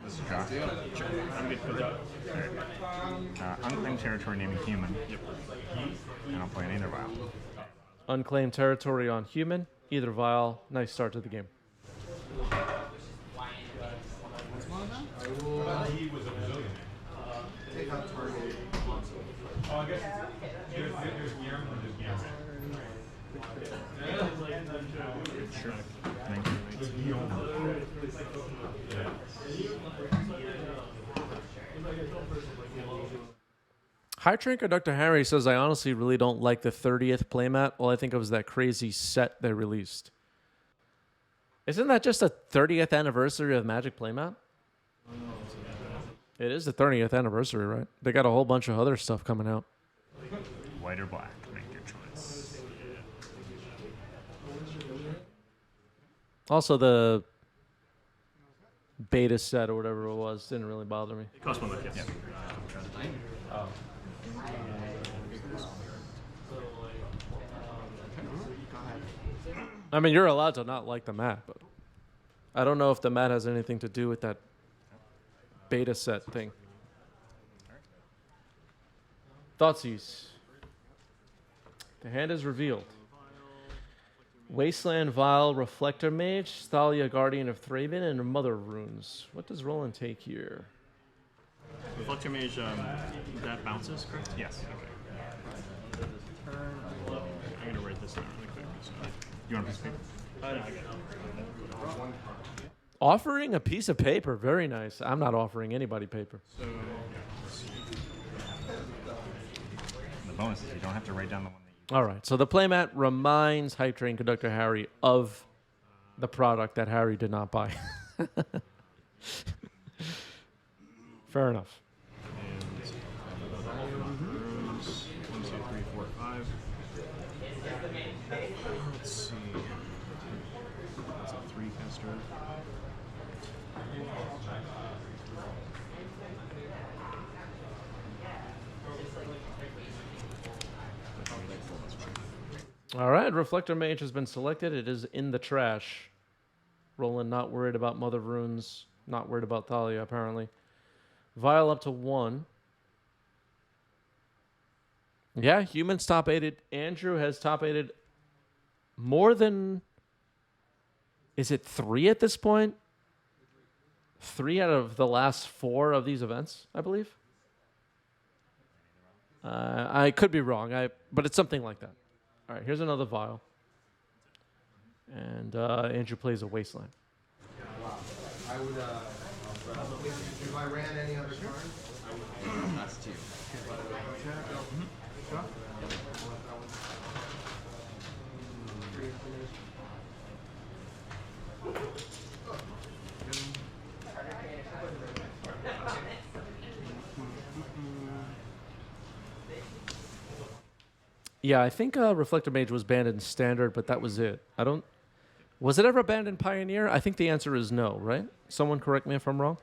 This is Josh. I'm good for that. Unclaimed territory naming human. Yep. And I'll play an either vial. Unclaimed territory on human, either vial. Nice start to the game. He was a Brazilian. Take out target. Oh, I guess there's Guillermo and there's Guillermo. Sure. Thank you. High Train Conductor Harry says, I honestly really don't like the 30th playmat. All I think of is that crazy set they released. Isn't that just a 30th anniversary of Magic playmat? It is the 30th anniversary, right? They got a whole bunch of other stuff coming out. White or black, make your choice. Also, the beta set or whatever it was didn't really bother me. It costs 1 luck, yes. Yep. I mean, you're allowed to not like the mat, but I don't know if the mat has anything to do with that beta set thing. Thoughtseize. The hand is revealed. Wasteland Vial, Reflector Mage, Thalia, Guardian of Thraben, and Mother Runes. What does Roland take here? Reflector Mage, that bounces, correct? Yes. I'm going to write this down really quick. So. You want a piece of paper? No, I got it. Offering a piece of paper. Very nice. I'm not offering anybody paper. So, The bonus is you don't have to write down the one that you... All right. So the playmat reminds Hype Train Conductor Harry of the product that Harry did not buy. Fair enough. And 1, 2, 3, 4, 5. Let's see. That's a 3 caster. All right. Reflector Mage has been selected. It is in the trash. Roland not worried about Mother Runes. Not worried about Thalia, apparently. Vial up to 1. Yeah, humans top 8'd. Andrew has top 8'd more than... Is it 3 at this point? 3 out of the last 4 of these events, I believe. I could be wrong, but it's something like that. All right, here's another vial. And Andrew plays a Wasteland. I would, if I ran any other cards, That's 2. Yeah, I think Reflector Mage was banned in Standard, but that was it. Was it ever banned in Pioneer? I think the answer is no, right? Someone correct me if I'm wrong.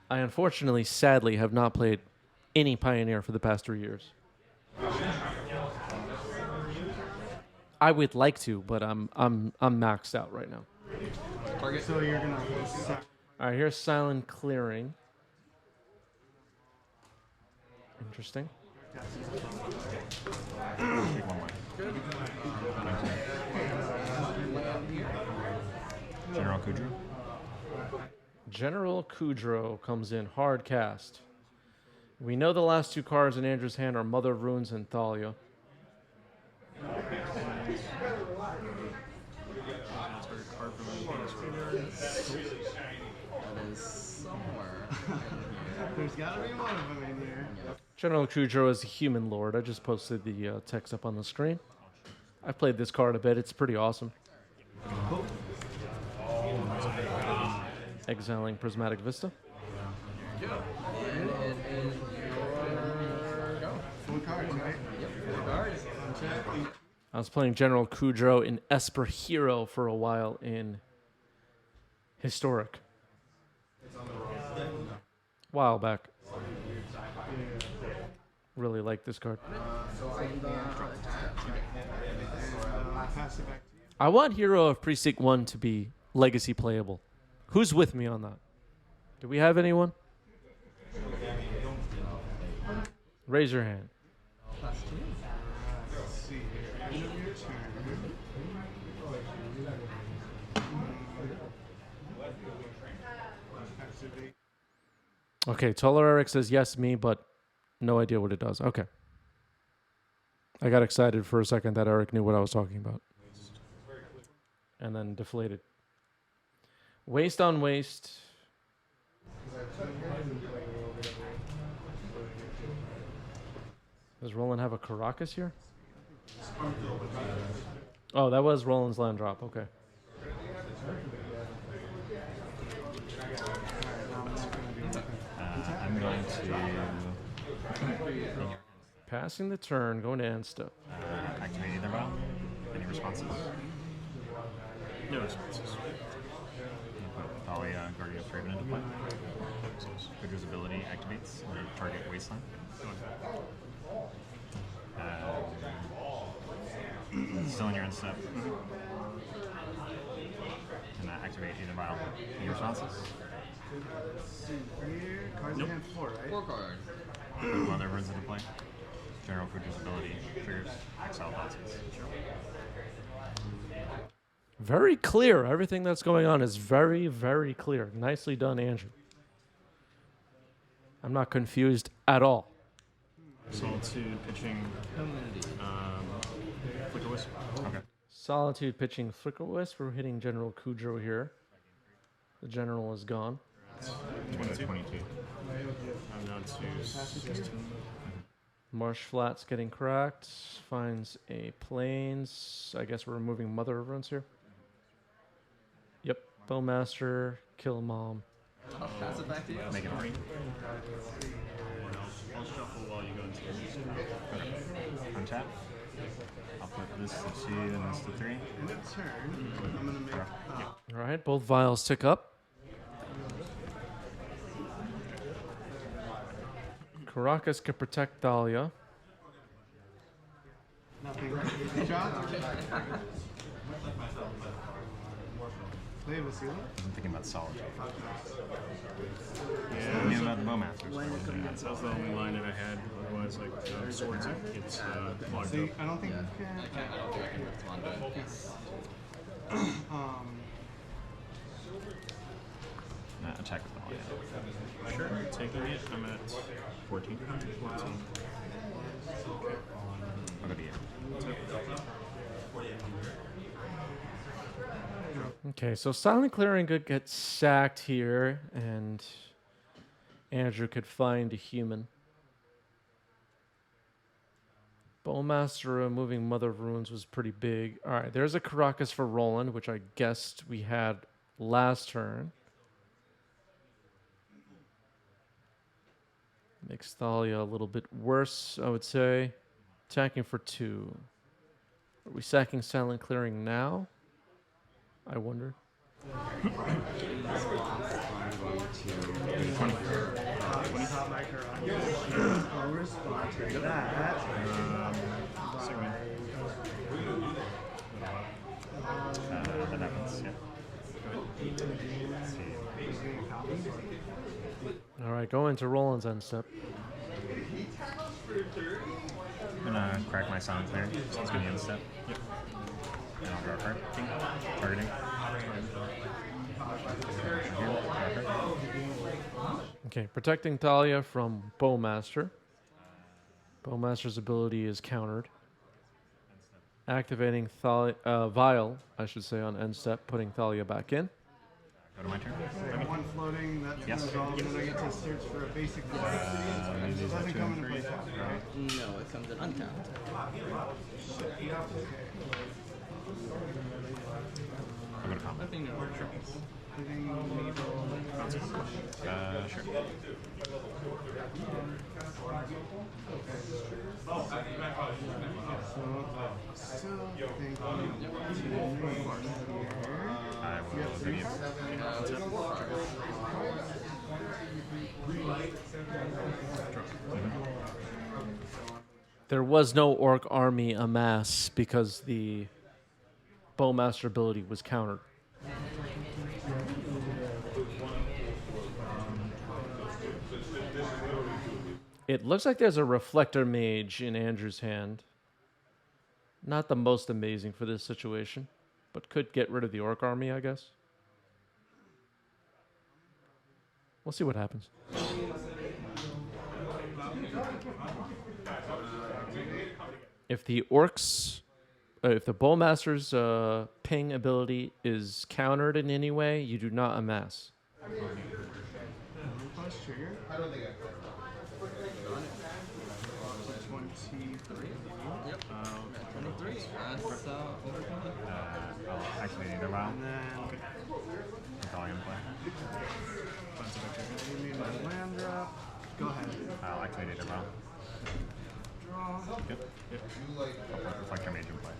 I unfortunately, sadly, have not played any Pioneer for the past 3 years. I would like to, but I'm maxed out right now. so you're gonna. All right, here's Silent Clearing. Interesting. Take one way. General Kudrow. General Kudrow comes in hard cast. We know the last 2 cards in Andrew's hand are Mother Runes and Thalia. That is somewhere. There's gotta be one of them in here. General Kudrow is a human lord. I just posted the text up on the screen. I've played this card a bit. It's pretty awesome. Exiling Prismatic Vista. Full cards, right? I was playing General Kudrow in Esper Hero for a while in Historic. While back. Really like this card. Pass it back to you. I want Hero of Precinct 1 to be legacy playable. Who's with me on that? Do we have anyone? Raise your hand. Plus two. Let's see here. End of your turn. Activate. Okay, Taller Eric says yes, me, but no idea what it does. Okay. I got excited for a second that Eric knew what I was talking about. And then deflated. Waste on waste. Does Roland have a Caracas here? Oh, that was Roland's land drop. Okay. I'm going to Passing the turn, going to end step. activate either vial. Any responses? No responses. Put Thalia, Guardian of Raven into play. Kudra's ability activates under target wasteland. Still in your end step. And activate either vial. Any responses? Here, cards in hand 4, right? 4 cards. Put Mother Runes into play. General Kudra's ability triggers exile bounces. Very clear. Everything that's going on is very, very clear. Nicely done, Andrew. I'm not confused at all. Solitude pitching. Flicker Wisp. Okay. Solitude pitching Flicker Wisp. We're hitting General Kudrow here. The general is gone. 22. I'm down to 16. Marsh Flats getting cracked. Finds a Plains. I guess we're removing Mother of Runes here. Yep. Bowmaster. Kill Mom. I'll pass it back to you. Make it a ring. I'll shuffle while you go into your music. Untap. I'll put this to 2 and this to 3. End of turn. I'm gonna make. All right. Both vials tick up. Caracas can protect Dahlia. Nothing. Shot. Play Vasila. I'm thinking about Solitude. Yeah, Thinking about the Bowmasters. that was the only line that I had. Otherwise, like swords, it's logged See, up. I don't think you can. I don't think I can respond to it. Attack with Dahlia. Sure, taking it. I'm at 14. 14. I'll go to you. Okay, so Silent Clearing could get sacked here, and Andrew could find a human. Bowmaster removing Mother of Runes was pretty big. All right, there's a Caracas for Roland, which I guessed we had last turn. Makes Thalia a little bit worse, I would say. Attacking for 2. Are we sacking Silent Clearing now? I wonder. I'm going to. I'll respond to that. Segment. That happens, yeah. Let's see. All right, go into Roland's end step. I'm gonna crack my Silent Clear. So it's gonna be end step. Yep. And I'll draw a card. Targeting. Okay, protecting Thalia from Bowmaster. Bowmaster's ability is countered. Activating Vial, I should say, on end step, putting Thalia back in. Go to my turn. One floating, that's Yes. resolved, and then I get to search for a basic device. These It are doesn't 2 come and into 3. play tap, right? No, it comes in uncount. I'll go to combat. Nothing new. Hitting needle. Sure. So, still thinking to here. I will bring you. 4 cards. There was no Orc army amass because the Bowmaster ability was countered. It looks like there's a Reflector Mage in Andrew's hand. Not the most amazing for this situation, but could get rid of the Orc army, I guess. We'll see what happens. If the Orcs, if the Bowmaster's ping ability is countered in any way, you do not amass. Trigger. I don't think I could. 23. Yep. 23. That's over 20. I'll activate either WoW. And then That's all I'm gonna play. bunch of extra. You need my land drop. Go ahead. I'll activate either WoW. Draw. Yep. Yep. You like Reflector Mage in play.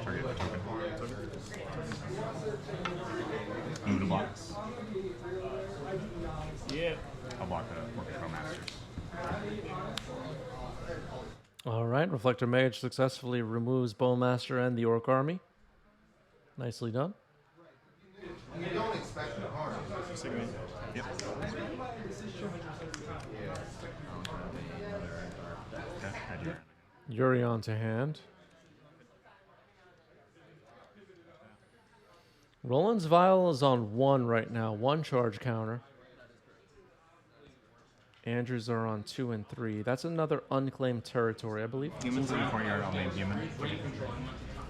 Target the token. Move to blocks. Yeah. I'll block the Orc Control Masters. All right, Reflector Mage successfully removes Bowmaster and the Orc army. Nicely done. you don't expect the harm. Segment. Yep. Okay, I do. Yuri onto hand. Roland's Vial is on 1 right now, 1 charge counter. Andrews are on 2 and 3. That's another unclaimed territory, I believe. Humans in the courtyard, I'll name human.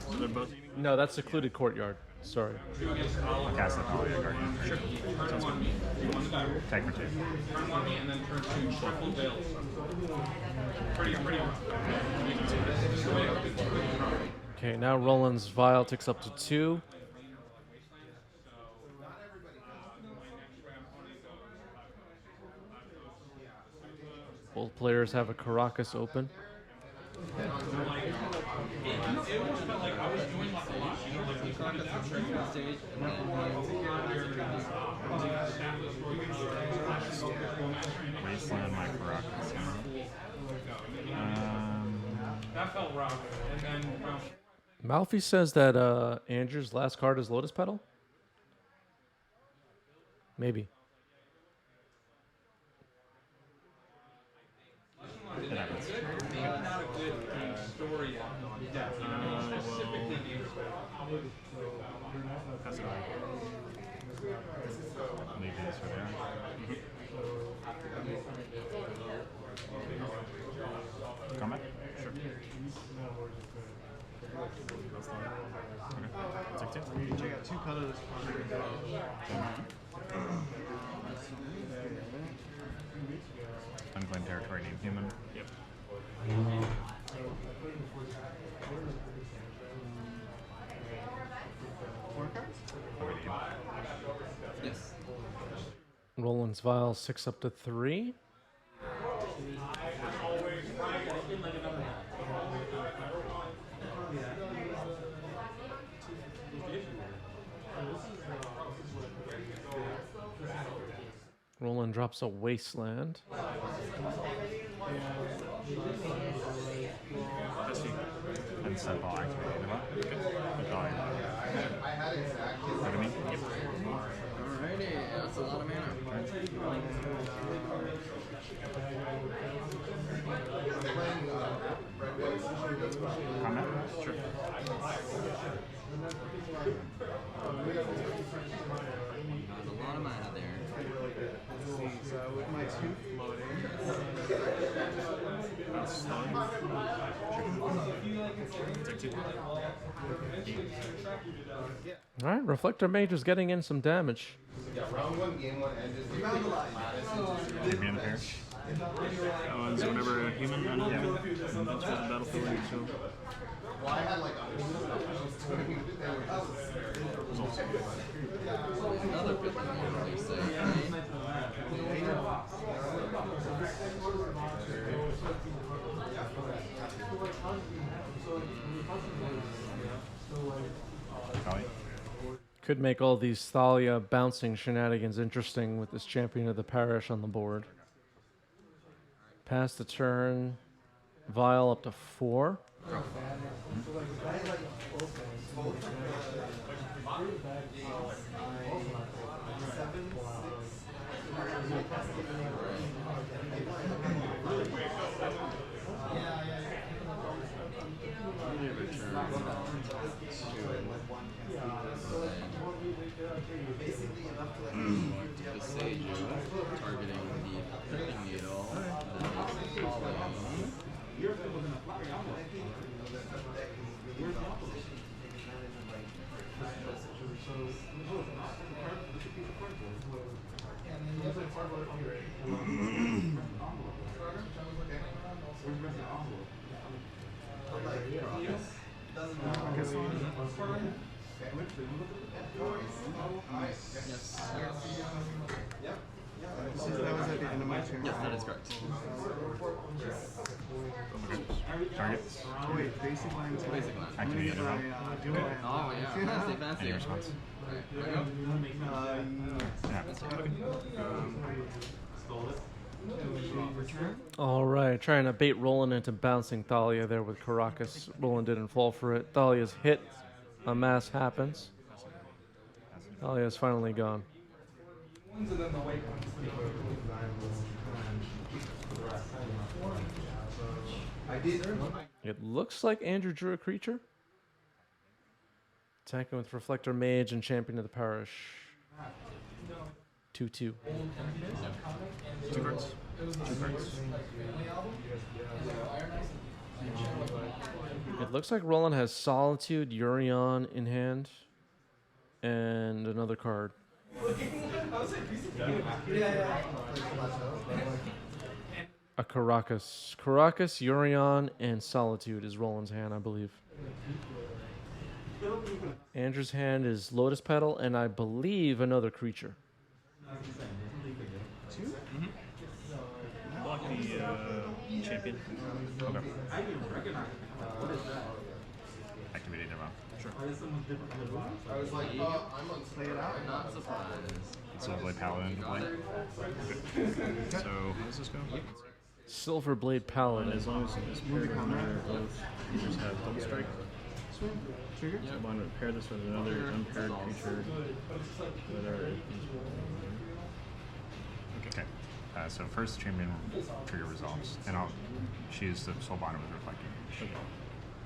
So they're both. No, that's secluded courtyard. Sorry. I'll cast the Thalia Guardian. Sure. Take for 2. Okay, now Roland's Vial ticks up to 2. Both players have a Caracas open. Stage, and Wasteland, my Caracas. That felt rough. And then Malfi says that Andrew's last card is Lotus Petal. Maybe. It happens. not a good story on death. You know, specifically Pass it on. Leave these for there. Combat? Sure. Take 2. Check out 2 colors. Unclaimed territory, name human. Yep. Over to you. yes. Roland's Vial 6 up to 3. Roland drops a Wasteland. And set ball activated. I had exactly. What do you mean? Alrighty, that's a lot of mana. Combat? Sure. There's a lot of mana there. Let's see. So with my 2 floating. Stun. Take 2. All right, Reflector Mage is getting in some damage. Yeah, round 1, game 1 ended. Should be in the pair. Oh, and so whenever a human and a human enters the battlefield, you show. Well, I had like a. Another 50 mana, they say. Right? Probably. Could make all these Thalia bouncing shenanigans interesting with this Champion of the Parish on the board. Pass the turn. Vial up to 4. Visage, targeting the picking needle, then makes falling. Yes. That was at the end of my turn. Yes, that is correct. Targets. Oh wait, basic line. Basic line. Activate it. Oh yeah, fancy, fancy. Any response? All right, trying to bait Roland into bouncing Thalia there with Caracas. Roland didn't fall for it. Thalia's hit. A mass happens. Thalia's finally gone. It looks like Andrew drew a creature. Attacking with Reflector Mage and Champion of the Parish. 2/2. Two cards. It looks like Roland has Solitude, Urion in hand, and another card. A Caracas. Caracas, Urion, and Solitude is Roland's hand, I believe. Andrew's hand is Lotus Petal, and I believe another creature. Block the champion. Okay. Activate either one. Sure. I was like, play it out. Not surprised. Silverblade Paladin into play. Okay. So how does this go? Silverblade Paladin. As long as it's paired with another, both creatures have double strike. Trigger? So I'm going to pair this with another unpaired creature. Whether it Okay. So first champion trigger resolves, and I'll choose the soul bond with reflecting. okay.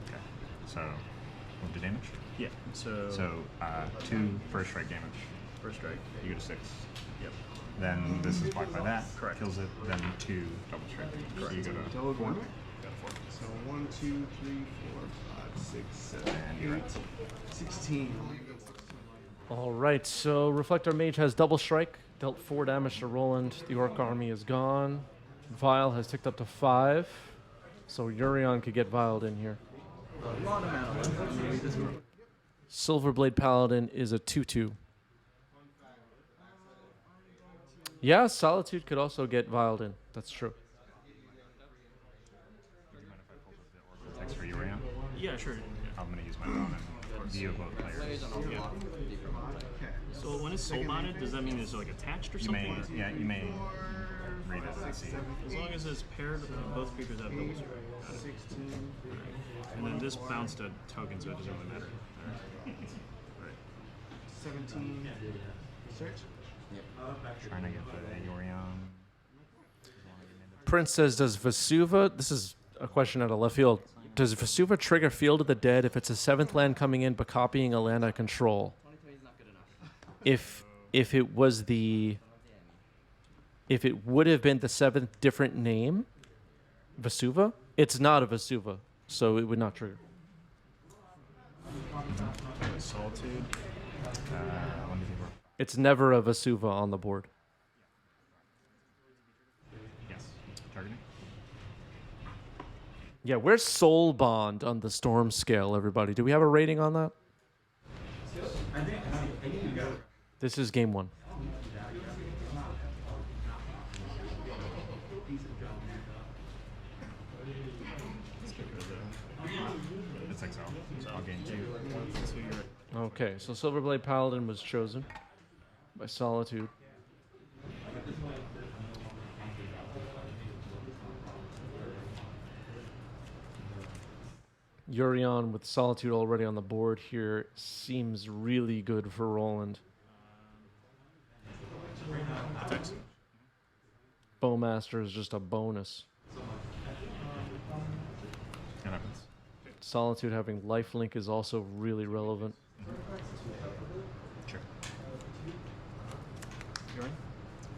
Okay. So move to damage. Yeah. So, So 2 first strike damage. first strike. You go to 6. Yep. Then this is blocked by that. Correct. Kills it. Then 2 double strike damage. So you go to Double 4. damage? Go to 4. So 1, 2, 3, 4, 5, 6, 7, And you're 8, 16. All right, so Reflector Mage has double strike, dealt 4 damage to Roland. The Orc army is gone. Vial has ticked up to 5, so Urion could get vialed in here. Silverblade Paladin is a 2/2. Yeah, Solitude could also get vialed in. That's true. Would you mind if I pulled up the orbital text for Urion? Yeah, sure. I'm going to use my phone and view both players. So when it's soul bonded, does that mean it's like attached or You something? may, yeah, you may read it and see. As long as it's paired, both creatures have double strike. Got it. 16. And then this bounced a token, so it doesn't really matter. Alright. 17. Search? Trying to get the Urion. Prince says, does Vesuva, this is a question out of left field, does Vesuva trigger Field of the Dead if it's a 7th land coming in but copying a land I control? If it was the, if it would have been the 7th different name, Vesuva, it's not a Vesuva, so it would not trigger. Solitude. 1, 2, 3, 4. It's never a Vesuva on the board. Yes. Targeting. Yeah, where's Soul Bond on the Storm scale, everybody? Do we have a rating on that? This is game 1. It's XL. So I'll gain 2. So you're at Okay, so Silverblade Paladin was chosen by Solitude. Urion with Solitude already on the board here seems really good for Roland. Attacks. Bowmaster is just a bonus. It happens. Solitude having lifelink is also really relevant. Sure. You ready?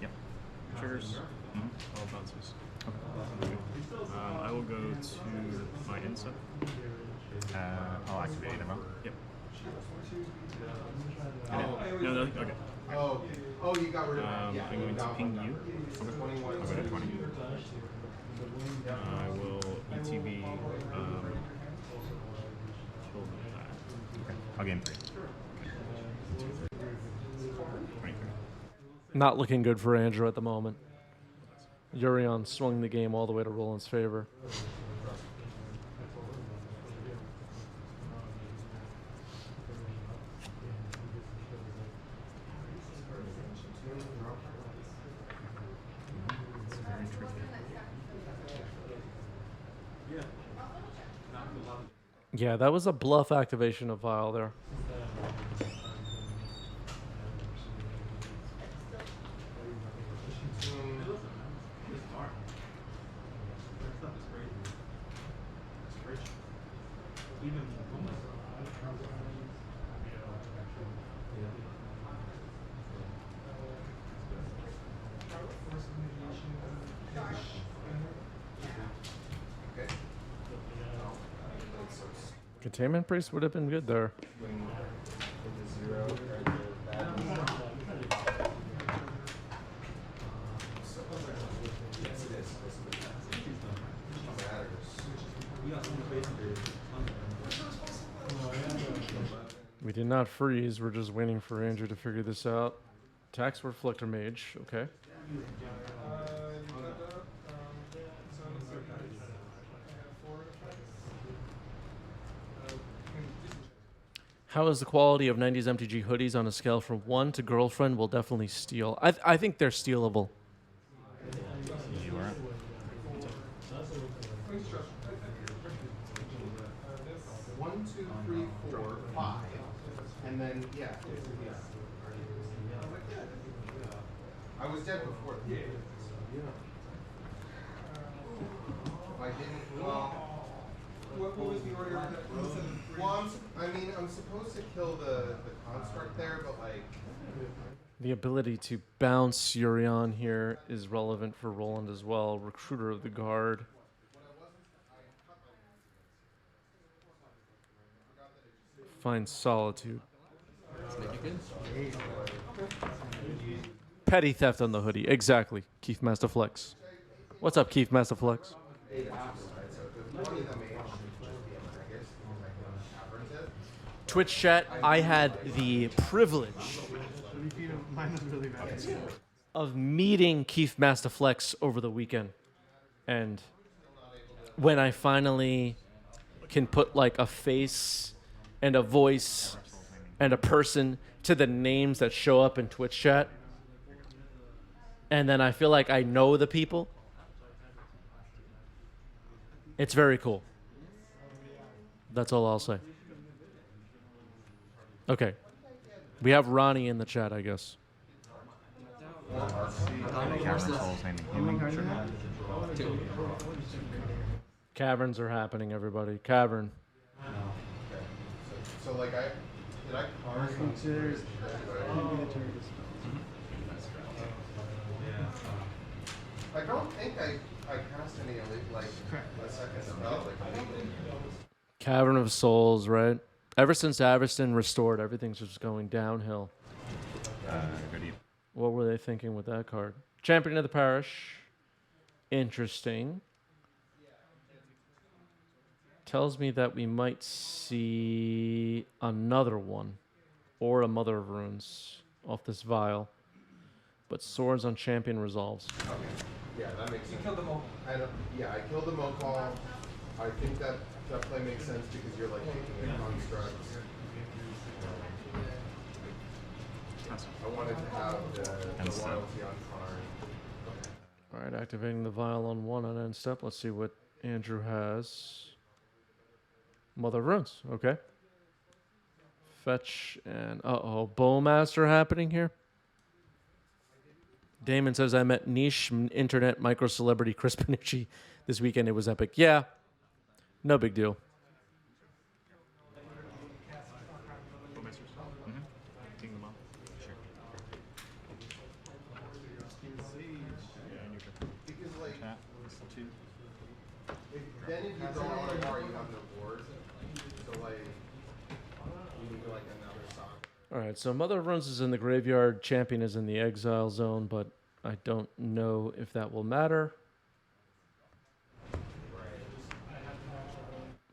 Yep. Triggers. All bounces. I will go to my end step. I'll activate it, Emerald. Yep. No, okay. Oh, you got rid of it. I'm going to ping you. I'll go to 20. I will ETB kill that. Okay. I'll gain 3. 23. Not looking good for Andrew at the moment. Urion swung the game all the way to Roland's favor. It's very tricky. Yeah, that was a bluff activation of Vial there. Containment Priest would have been good there. We did not freeze. We're just waiting for Andrew to figure this out. Tax Reflector Mage. Okay. How is the quality of 90s MTG hoodies on a scale from 1 to girlfriend will definitely steal? I think they're stealable. You are. One, two, three, four, five, and then yeah. I was dead before. I didn't. Well, what was the order? Well, I'm supposed to kill the construct there, but like. The ability to bounce Urion here is relevant for Roland as well. Recruiter of the Guard. Find Solitude. Petty theft on the hoodie. Exactly. Keith Masterflex. What's up, Keith Masterflex? Twitch chat, I had the privilege of meeting Keith Masterflex over the weekend. And when I finally can put like a face and a voice and a person to the names that show up in Twitch chat, and then I feel like I know the people, it's very cool. That's all I'll say. Okay. We have Ronnie in the chat, I guess. Caverns are happening, everybody. Cavern. So like did I carve? I don't think I cast any like a second spell. Cavern of Souls, right? Ever since Aveston restored, everything's just going downhill. Good evening. What were they thinking with that card? Champion of the Parish. Interesting. Tells me that we might see another one. Or a Mother of Runes off this vial. But Swords on Champion resolves. Okay. Yeah, that makes sense. You killed the Mokal. I killed the Mokal. I think that play makes sense because you're like picking a construct. I wanted to have the loyalty on card. All right, activating the vial on 1 on end step. Let's see what Andrew has. Mother of Runes. Okay. Fetch and Bowmaster happening here. Damon says, I met niche internet micro celebrity Chris Panucci this weekend. It was epic. Yeah, no big deal. Bowmasters. King them up. Sure. Yeah, and you can Because like, Chat. List 2. then if you go ROR, you have no board. So like, you need like another sock. All right, so Mother of Runes is in the graveyard. Champion is in the exile zone, but I don't know if that will matter.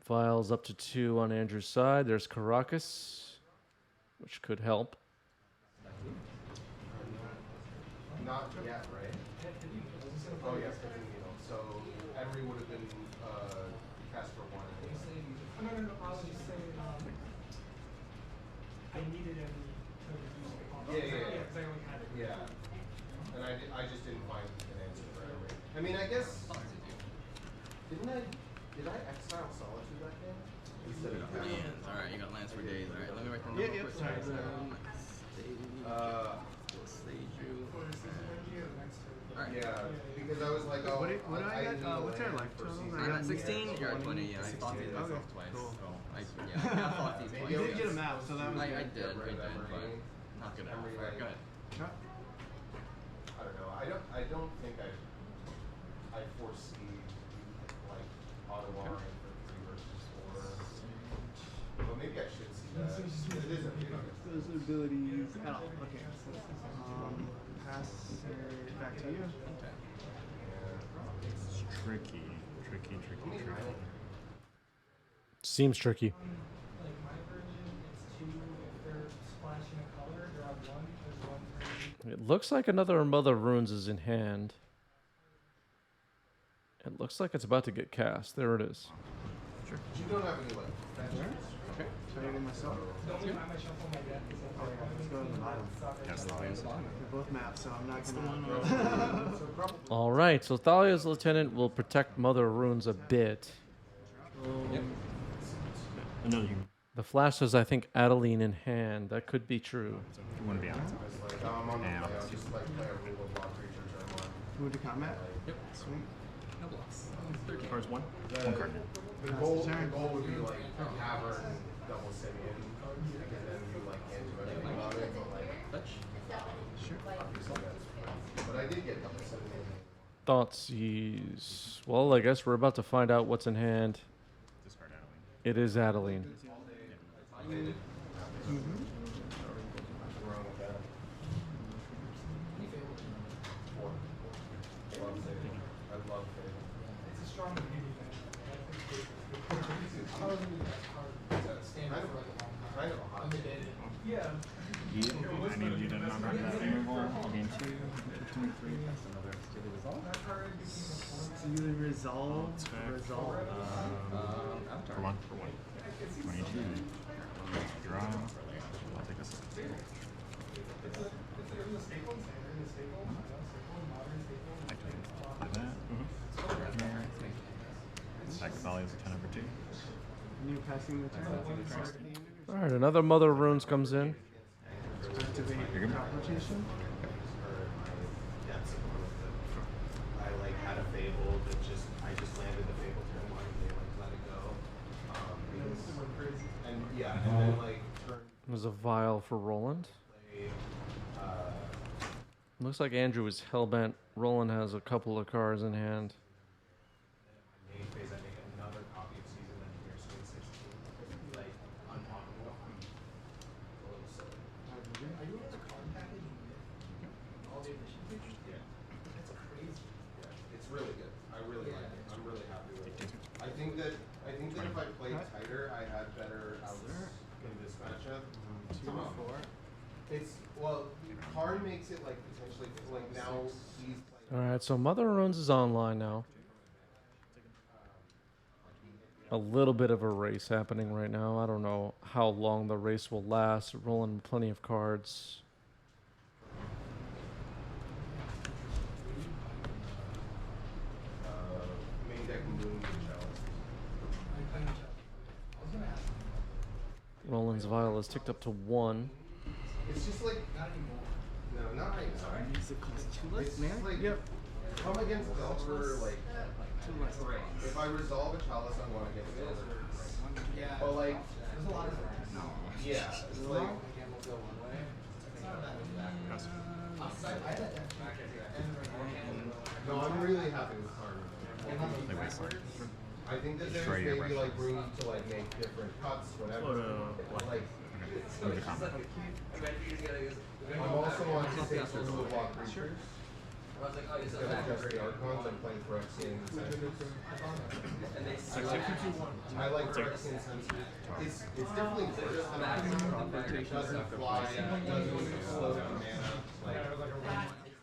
Files up to 2 on Andrew's side. There's Caracas, which could help. Not yet, right? Oh yes, I think so. Emery would have been cast for 1. No, I was just saying, I needed him to reduce the cost. Yeah. Because I only had it. Yeah. And I just didn't find an answer for Emery. I mean, I guess did I exile Solitude that game? Instead of Yeah, alright, you got lands for days. Alright, let me write them down real quick. sorry. Stage you. Alright. Yeah, because I was like, oh, What did I get? need What's our land life for total? season. I I'm got at 16, you're at 20. Yeah, I thought these myself Okay, twice. cool. So, I thought these Maybe twice. You I'll did get a map, so that was I good. did, Red but Emery. not good enough. Emery, Alright, go ahead. I don't know. I don't think I foresee like Ottawa in for 3 versus 4. But maybe I should see that. It is a video. Those abilities. Oh, okay. Pass it back to you. It's tricky. Seems tricky. Like my version, it's 2 if they're splashing a color, draw 1, there's 1 It looks like another Mother of Runes is in hand. It looks like it's about to get cast. There it is. You don't have any like fetches. Okay. Should I get myself? The only time I shuffle my deck is if Oh, yeah. Let's go to the bottom. Yes, Thalia's. They're both maps, so I'm not gonna. So probably All right, so Thalia's Lieutenant will protect Mother of Runes a bit. Another human. The flash says, I think, Adeline in hand. That could be true. If you want to be honest. I was like, oh, I'm on the Yeah, play. I'll let's just like play a rule of law creature turn 1. Move to combat. Yep. Sweet. No blocks. 13. Cards 1. One card. The goal would be like Cavern, double Simeon, and then you like can't do anything about it. But like, Touch. Sure. obviously that's. But I did get double Simeon. Thoughtseize. Well, I guess we're about to find out what's in hand. Discard Adeline. It is Adeline. Wrong with that. 4. I love Fade. I love Fade. It's a strong beauty then. I was gonna do that card. Standard for like a long time. Kind of a hot take. Yeah. I need you to not have that removal. I'll gain 2. 23. That's another steely resolve. That card became a So you resolve. Resolve. Avatar. For 1. 22. Draw. I'll take this. It's a staple, standard, a staple, staple, modern staple. Activate. Do that. Sack Thalia's a 10 over 2. And you passing the turn. All right, another Mother of Runes comes in. Activate You're good. top rotation. I like had a fable that I just landed the fable turn 1 and they like let it go. And yeah, and then like turn There's a vial for Roland. play Looks like Andrew is hellbent. Roland has a couple of cards in hand. main phase, I make another copy of Season and here swing 16. Like unpoppable. A little silly. Are you in the card package? All the edition pictures? Yeah. That's crazy. Yeah. It's really good. I really like it. I'm really happy with it. I think that if I played tighter, I had better outs in this matchup. 2 or 4. It's well, Karn makes it like potentially like now he's All playing. right, so Mother of Runes is online now. A little bit of a race happening right now. I don't know how long the race will last. Rolling plenty of cards. Main deck Moon and Chalice. I'm playing each other. I was gonna ask. Roland's vial is ticked up to 1. It's just like Not anymore. no, not right now. Does it cost 2 less? It's Man? like, Yep. I'm against Delver, like, 2 less. if I resolve a chalice on one against Delver. But like, yeah, it's like, Pass. no, I'm really happy with Karma. Like wasteland. I think that Destroy there's your maybe brush. like room to like make different cuts, whatever. What? Like, Okay. Move the combat. I'm also on 6 removal block creatures. Instead of just the Archons, I'm playing Phyrexian Sentries. I like Phyrexian Sentries. It's definitely worse than I think. It doesn't fly, it doesn't slow down mana. Like,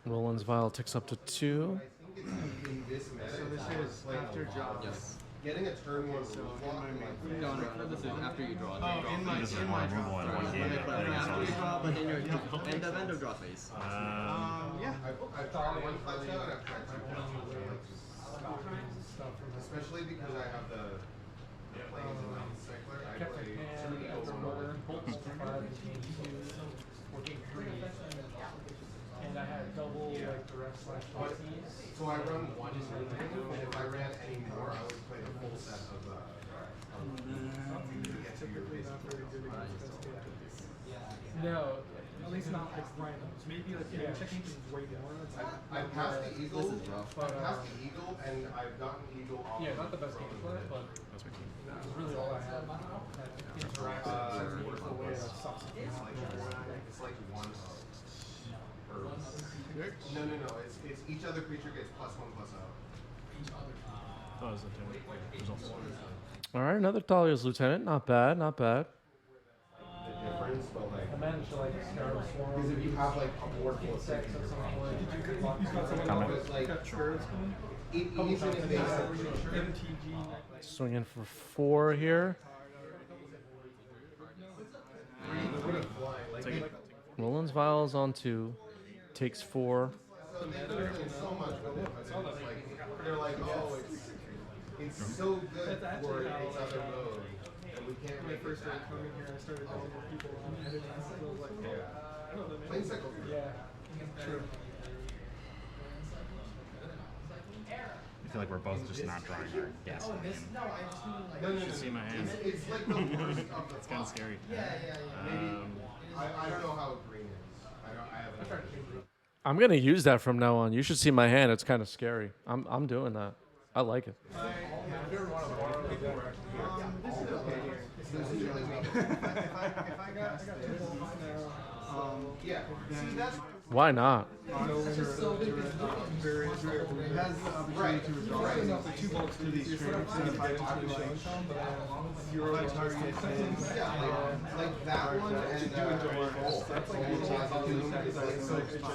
Roland's Vial ticks up to 2. I think it's in this meta. So this is after draw. Yes. Getting a turn 1 So removal in block. No, my no, this is after you draw. Oh, in my This is more removal in one game. But after you draw, but then you're end of draw phase. yeah. I've tried one flash out and I've tried 2 especially because I have the planes and mountain cycler. I Kept play my hand in open order, Bolts for 5 and King 2, working 3. And I had double like the rest slash PCs. So I run one turn, and if I ran any more, I would play the full set of to get to your basic. No, at least not like randoms. Maybe like yeah, checking is way more. It's like, I've passed the eagle. This is rough. I've passed the eagle, and I've gotten eagle off. yeah, not the best game for it, but That's my key. that was really all I had. That interactive meaningful way of substituting. It's like one of No. It's each other creature gets +1/+0. Oh, is it results? All right, another Thalia's Lieutenant. Not bad, not bad. The difference, but like, I managed to like start a swarm. because if you have like a board full of Sex things, of you're some fine. point. Comment. But like, even if they Swinging for 4 here. Take it. Roland's Vials on 2. Takes 4. so they're doing so much with it, but then it's like they're like, oh, it's so good for its other mode, and we can't When I make it first started that coming here, I started calling more people on the edit. I was like, oh, I don't know, man. Plain cycle. Yeah. True. I feel like we're both just not drawing our gas. No. You should see my hand. It's like the worst of the It's kind of scary. I don't know how green is. I haven't. I'm gonna use that from now on. You should see my hand. It's kind of scary. I'm doing that. I like it. This is okay here. If I cast this, Yeah. See, that's Why not? it has the opportunity to withdraw for 2 bolts to these trades, and if I just do like 0 target is like that one and Bolt. That's like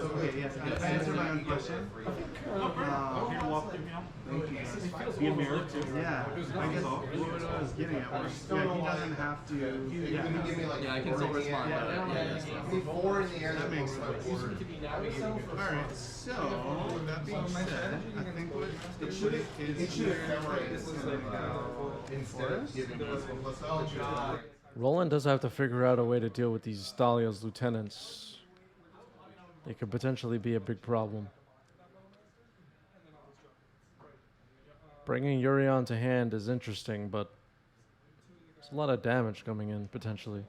okay, yes. To answer my own question, yeah, I guess what I was getting at was, yeah, he doesn't have to. Give me like Yeah, I can still respond. Give me 4 in the air. That makes my sense. board. Alright, so that being said, I think what It should ephemerate instead of giving +1/+0. It should ephemerate. Roland does have to figure out a way to deal with these Thalia's Lieutenants. They could potentially be a big problem. Bringing Yurion to hand is interesting, but there's a lot of damage coming in potentially.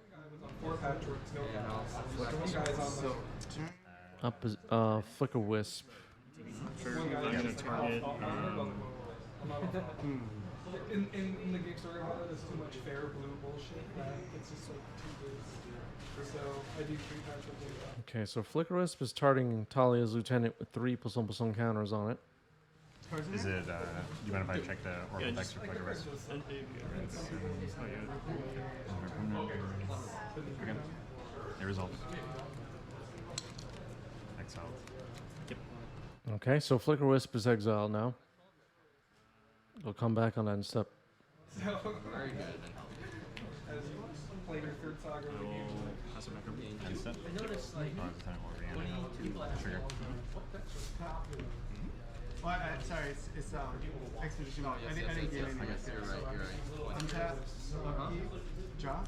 Up is Flicker Wisp. Trigger action target. In the gig story about it, there's too much fair blue bullshit that it's just like too good. So I do 3 types of blue. Okay, so Flicker Wisp is targeting Thalia's Lieutenant with 3 +1/+1 counters on it. Is it, do you mind if I check the orbital just text for Flicker Wisp? Okay. It resolves. Exiled. Okay, so Flicker Wisp is exiled now. It'll come back on end step. Very good. As you play your 3rd saga, I will pass it back over. End step? I noticed like Oh, it's a time over 20 people at Trigger. Well, sorry, it's Expedition. Oh, yes, I didn't get I any. guess you're right. Untap, draw,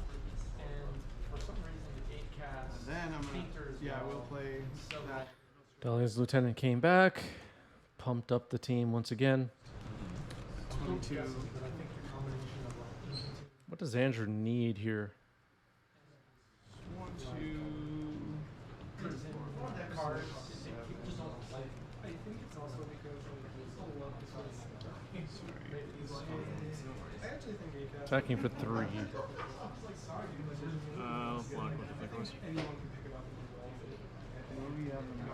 and for some reason the 8 cast then I'm gonna, Painters yeah, I will Wall. play that. Dahlia's lieutenant came back, pumped up the team once again. 22. What does Andrew need here? 1, 2. Attacking for 3. Block with the flickers. What do we have in my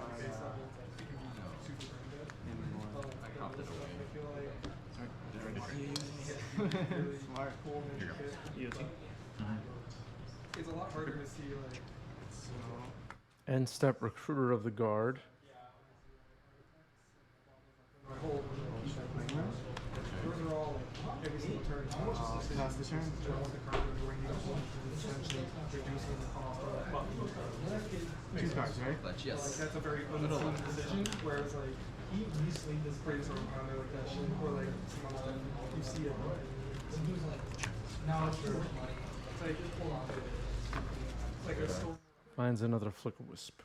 Smart. Here you go. EOT. It's a lot harder to see, like, End step recruiter of the guard. my whole those are all like every single turn. Pass the turn. What the card is where you essentially reducing the cost of that button. 2 cards, right? But yes. Like that's a very unseen decision. Whereas like you sleep this brainstorm on there like that shit, or like some other stuff. You see it. Now it's true. It's like it's like a story. Finds another flicker wisp.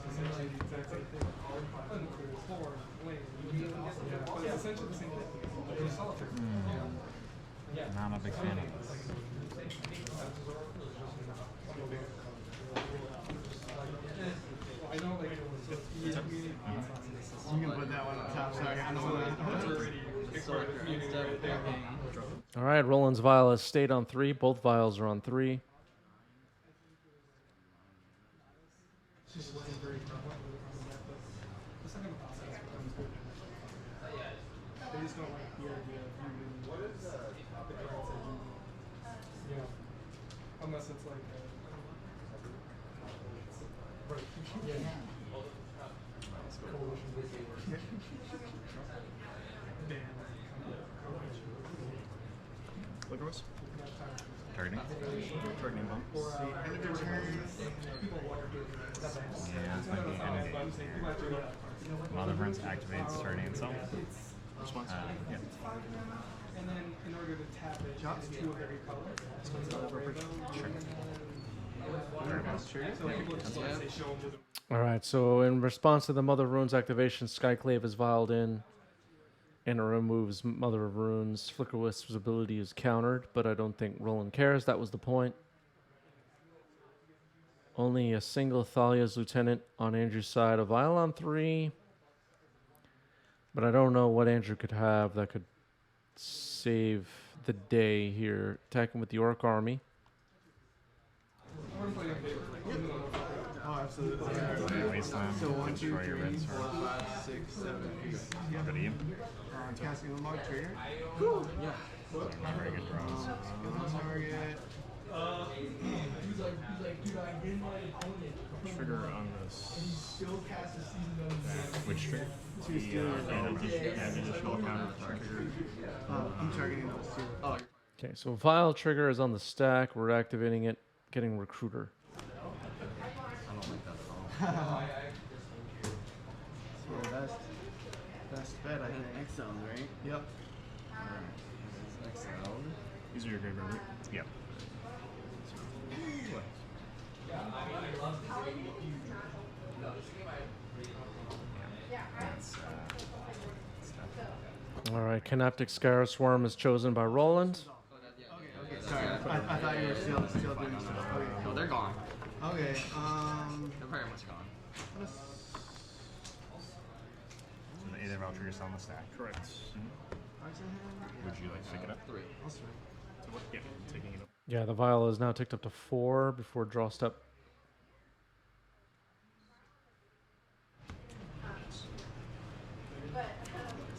Essentially the exact same thing. Unclear, form, lane. But it's essentially the same thing. It's solitaire. Not a big fan of this. I know, like, you can put that one on top. Sorry, I know that's already big part of the community right there. All right, Roland's vial has stayed on 3. Both vials are on 3. Just wasn't very prevalent with that, but the second process becomes good. They just don't like the idea of using the cards that you know, unless it's like right. Yeah. Coalition. Flickers. Targeting. Targeting bump. End of your turn. Yeah, this might be endgame here. Motherburns activates starting itself. Response. Yeah. And then in order to tap it, it's 2 of every color. So it's all rainbow. Sure. So people just like say show them with the All right, so in response to the Mother of Runes activation, Skyclave is vialed in and it removes Mother of Runes. Flicker Wisp's ability is countered, but I don't think Roland cares. That was the point. Only a single Thalia's lieutenant on Andrew's side. A vial on 3. But I don't know what Andrew could have that could save the day here. Attacking with the Orc army. Oh, absolutely. Wasteland, So 1, 2, destroy 3, your red 4, sword. 5, 6, 7, 8. Good to you. Casting a log trigger. Very good draws. Target. Trigger on this. Which trigger? The additional counter trigger. I'm targeting those 2. Oh, Okay, so vial trigger is on the stack. We're activating it, getting recruiter. I don't like that at all. so best bet, I think. Exiled, right? Yep. Alright. Exiled. These are your graveyard, right? Yep. All right, Canoptic Scarab Swarm is chosen by Roland. Okay, sorry. I thought you were still doing stuff. No, they're gone. Okay. They're very much gone. So the either voucher is on the stack. Correct. Would you like to pick it up? 3. So what? Yeah, taking it up. Yeah, the vial is now ticked up to 4 before draw step.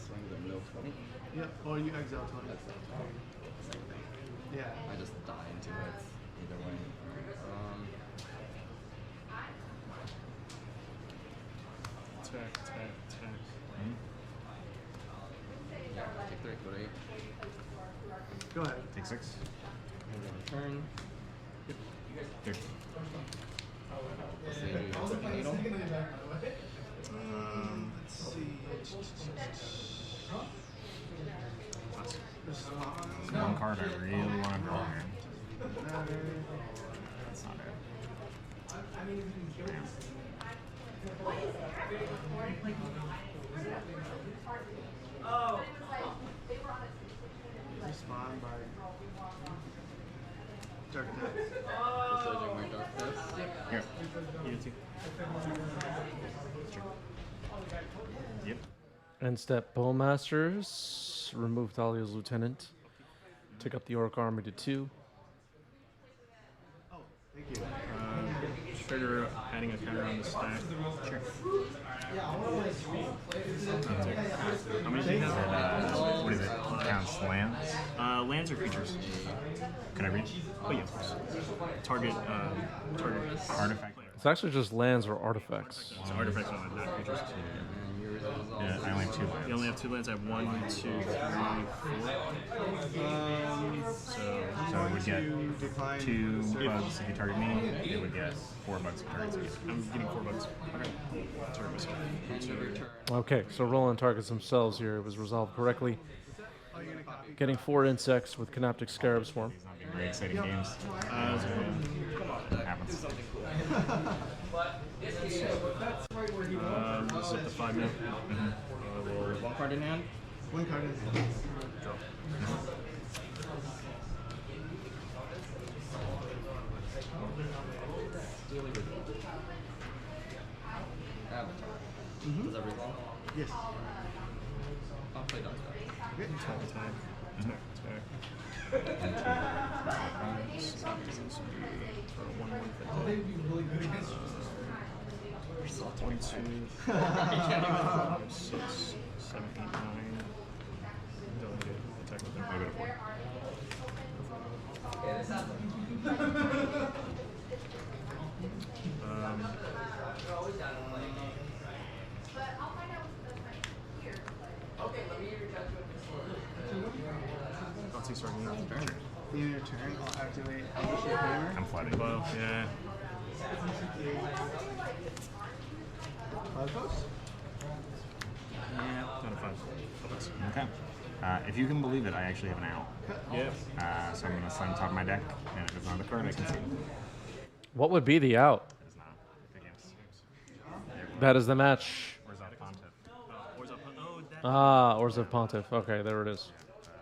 Swing the middle 20. Yep. Or you exile 20. Same thing. Yeah. I just die into it either way. Attack. Take 3, go to 8. Go ahead. Take 6. Turn. Here. Let's see, needle. Let's see. There's one card I really want to draw here. That's not it. Respond by dark attack. Researching my dark test. Here. Unity. Yep. End step Bowmasters. Remove Thalia's lieutenant. Took up the Orc army to 2. Oh, thank you. Trigger adding a counter on the stack. Sure. How many do you have? What is it? Counts lands? Lands or creatures? Can I read? Oh yeah, of course. Target. Target. Artifact. It's actually just lands or artifacts. So artifacts, not creatures. And yours is also. Yeah, I only have 2 lands. You only have 2 lands. I have 1, 2, 3, 4. So So it would get To decline 2 bugs if you target me. It would get 4 bugs if you target you. I'm getting 4 bucks. Okay. Target myself. End of your turn. Okay, so Roland targets themselves here. It was resolved correctly. Oh, you're gonna copy. Getting 4 insects with Canoptic Scarab Swarm. These not being very exciting games. It happens. Zip the 5 minute. We'll One card in hand. One card in hand. draw. Avatar. Does that resolve? Yes. I'll play dark test. Okay. Attack. Attack. For 1, 1, 22, 5, 6, 7, 8, 9. Don't get attack with them. I go to 4. I'll take starting turn. In your turn, I'll activate Unleash Your Hammer. I'm flooding. Well, yeah. Cloud Post. Yeah. Down to 5. Okay. If you can believe it, I actually have an out. Yep. So I'm going to slam top of my deck, and if it's not the card, I can see it. What would be the out? It's not. Good games. That is the match. Orzhov Pontiff. Orzhov. Oh, that. Ah, Orzhov Pontiff. Okay, there it is.